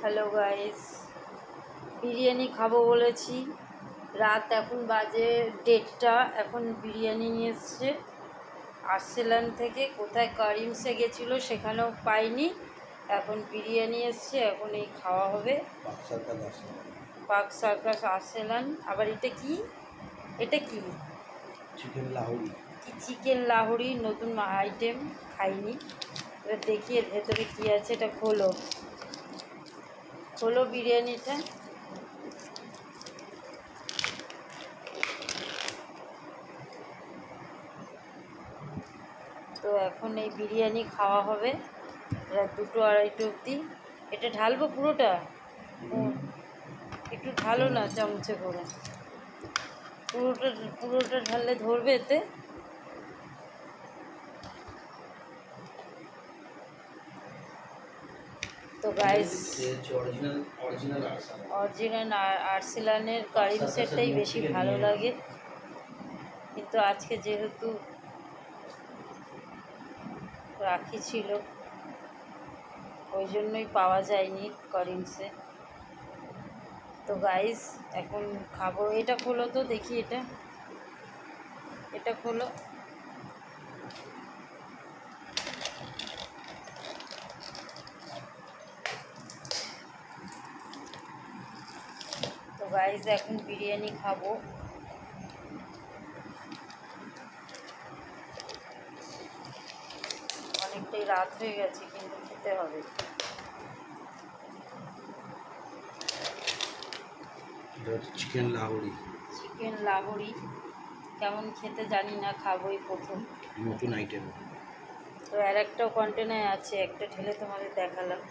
Hello guys, biryani খাবো বলেছি। রাত এখন বাজে 1:30। এখন বিরিয়ানি নিয়ে এসছে আর্সেলান থেকে। কোথায় কারিমসে গেছিলো, সেখানেও পাইনি। এখন বিরিয়ানি এসছে, এখন এই খাওয়া হবে। Park circus Arsalan. আবার এটা কি? এটা কি? চিকেন লাহোরি। চিকেন লাহোরি, নতুন আইটেম, খাইনি। এবার দেখি এর ভেতরে কী আছে। এটা খোলো খোলো বিরিয়ানিটা। তো এখন এই বিরিয়ানি খাওয়া হবে রাত 2-2:30 অবধি। এটা ঢালবো পুরোটা? একটু ঢালো না চামচে করে। পুরোটা পুরোটা ঢাললে ধরবে এতে? তো গাইস, অরিজিনাল আর্সেলানের কারিম সেটটাই বেশি ভালো লাগে, কিন্তু আজকে যেহেতু রাখি ছিল ওই জন্যই পাওয়া যায়নি করিমসে। তো গাইস এখন খাবো। এটা খোলো তো দেখি, এটা খোলো। তো গাইস এখন বিরিয়ানি খাবো। অনেকটাই রাত হয়ে গেছে, কিন্তু খেতে হবে। চিকেন লাহোরি। চিকেন লাহোরি কেমন খেতে জানি না, খাবোই প্রথম, নতুন আইটেম। তো আর একটাও কন্টেনার আছে, একটা ঢেলে তোমাদের দেখালাম।